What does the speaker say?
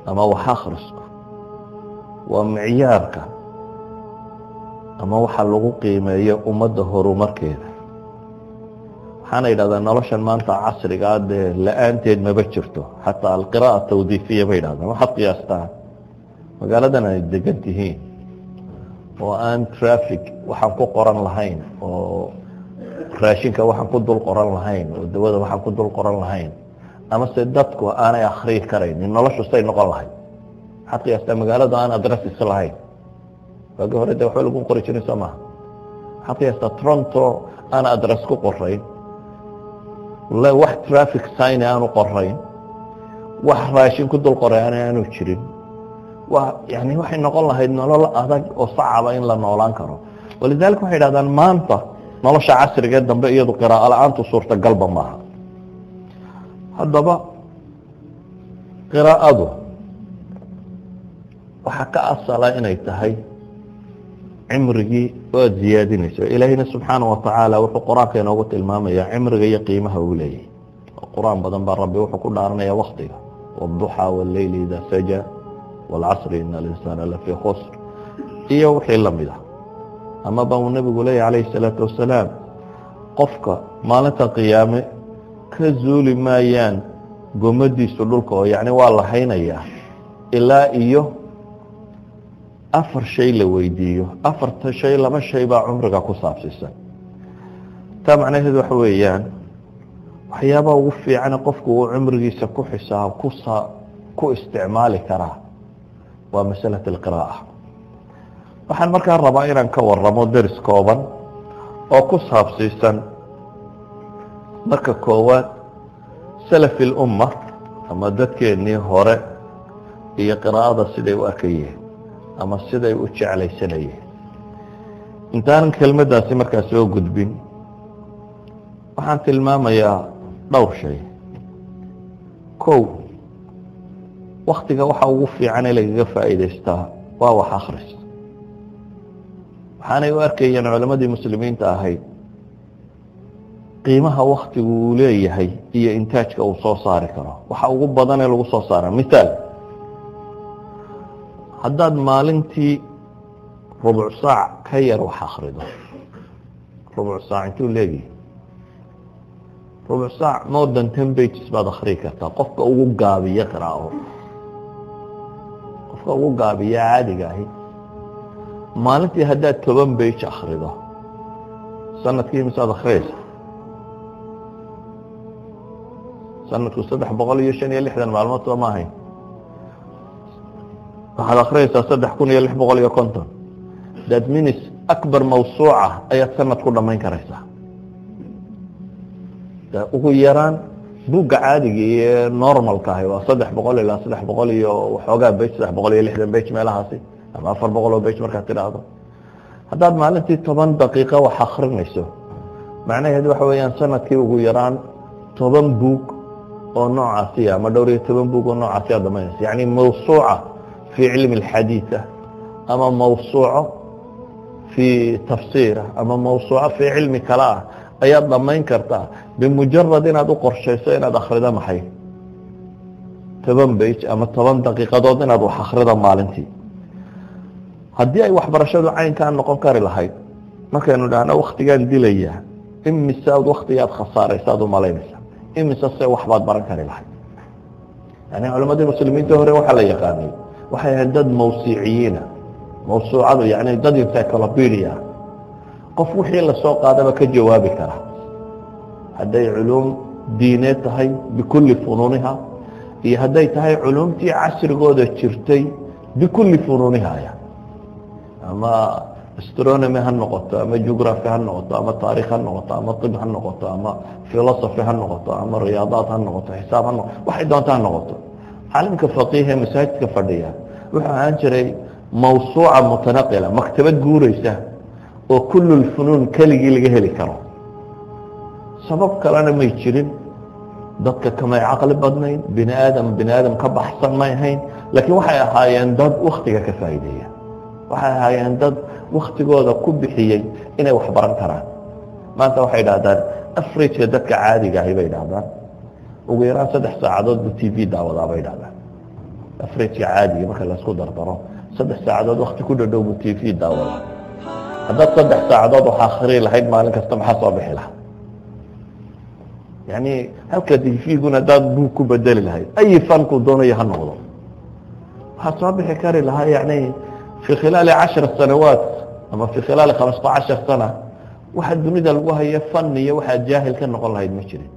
أما وحاخرسك ومعيارك أما وحلقوا قيمة هي أمده هرومر كذا حانا إذا نرشن ما أنت عصري قاعد لأنتين ما بتشرته حتى القراءة التوظيفية بين هذا ما حط قياستها وقال أنا دقنتهين وأن ترافيك وحنكو قران لهين وراشينك وحنكو دول قران لهين والدوادة وحنكو دول قران لهين أما سيدتك وأنا يخريه كرين إن الله شو نقول لهين حتى يستمع قال أنا أدرس السلاهين فقال هذا وحول يكون قريشين سماه حتى يستمع ترونتو أنا أدرسكو قرين لا واحد ترافيك ساين أنا قرين واحد راشين كدول قرين أنا وشرين يعني waxay noqon lahayd nolol adag oo صعب in la noolaan karo walidaalku waxay yiraahdaan maanta nolosha casriga dambe iyadu qiraa'o la'aantu suurta galba maaha hadaba qiraa'adu waxa ka asala inay tahay cimrigi oo ziyaadinayso ilaahina subhanahu wa ta'ala wuxuu quraanka inoogu tilmaamayaa cimriga iyo qiimaha uu leeyahay quraan badan baa rabbi wuxuu ku dhaaranayaa waqtiga wadduha wal layli idha saja والعصر إن الإنسان لفي خسر إيه وحي اللمدة أما بأو النبي عليه الصلاة والسلام قفك مالة قيامة كزول مايان قمدي سلولك يعني والله حين إياه إلا إيه أفر شيء لويديه أفر شيء لما شيء با عمرك كصاب سيسان تابعنا هذا حويان وحيابا وفي عن قفك وعمرك سكو حساب كو استعمالي كراه ومسألة القراءة waxaan markaa rabaa inaan ka waramo daris kooban oo ku saabsiisan marka koowaad salaf umma ama dadkeenii hore iyo qiraa'ada siday u arkayeen ama siday u jeclaysanayeen intaan kelmadaasi markaa soo gudbin waxaan tilmaamayaa dhowr shay kow waqtiga waxa ugu fiican ee laga faa'iideystaa waa wax akhris waxaanay u arkayeen culimadii muslimiinta ahayd qiimaha waqtigu uu leeyahay iyo intaajka uu soo saari karo waxa ugu badan ee lagu soo saaro misaal haddaad maalintii rubuc saac ka yar wax akhrido rubuc saac intuu leeyahay rubuc saac more than 10 pages baad akhri kartaa qofka ugu gaabiya qiraa'o ugu gaabiya caadiga ahi maalintii haddaad 10 page akhrido sanadkii misaad akhriyaysa sanadku 365 maalmood soo ma ahayn waxaad akhriyaysaa 3650 that means akbar mawsuuca ayaad sanad ku dhammayn karaysaa ugu yaraan buugga caadiga iyo normalka ah waa 300 ilaa 300 iyo waxoogaa page 360 page meelahaasi ama 400 page marka tiraahdo haddaad maalintii 10 daqiiqo wax akhrinayso macnaheedu waxa weeyaan sanadkii ugu yaraan 10 buug oo noocaasi ama dhowr iyo 10 buug oo noocaasi aad dhamaynayso yani mawsuuca fi cilmi alhadith ama mawsuuca fi tafsir ama mawsuuca fi cilmi kalaam ayaad dhamayn kartaa bimujarrad inaad u qorshayso inaad akhrido maxay 10 page ama 10 daqiiqadood inaad wax akhrido maalintii haddii ay waxbarashadu caynkaan noqon kari lahayd markaynu dhahno waqtigaan dilaya imisaad waqtigaad khasaaraysaad u malaynaysaa imisa se waxbaad baran kari lahayd yani culimadii muslimiinta hore waxaa la yaqaanay waxay ahayd dad mawsiiciyiina mawsuucadu yani dad encyclopedia qof wixii la soo qaadaba ka jawaabi kara hadday culuum diineed tahay bikulli funuuniha iyo hadday tahay culuumtii casrigooda jirtay bikulli funuuniha ama astronomy ha noqoto ama geography ha noqoto ama taariikh ha noqoto ama tib ha noqoto ama philosophy ha noqoto ama riyaadaad ha noqoto xisaab ha noqoto waxay doontaa ha noqoto caalimka faqiih ee masaajidka fadhiya wuxuu ahaan jiray mawsuuca mutanaqila maktabad guuraysa oo kullu funuun kaligii laga heli karo sabab kalena may jirin dadka kamay caqli badnayn bini aadam ka baxsan may ahayn laakiin waxay ahaayeen dad waqtiga ka faa'iideeya waxay ahaayeen dad waqtigooda ku bixiyay inay wax baran karaan maanta waxay yidhaahdaan average dadka caadiga ah bay yidhaahdaan ugu yaraan 3 saacadood bu TV daawadaa bay yidhaahdaan afreedka caadiga marka la isku dardaro 3 saacadood waqti ku dhadhow TV daawada haddaad 3 saacadood wax akhri lahayd maalin kasta maxaa soo bixi lahaa yani halka TV-guna dad buu ku bedeli lahayd ay fanku doonayo ha noqdo waxaa soo bixi kari lahaa yani في خلال 10 سنوات أما في خلال 15 سنة واحد dunida lagu hayo fan iyo waxa jaahil ka noqon lahayd ma jirin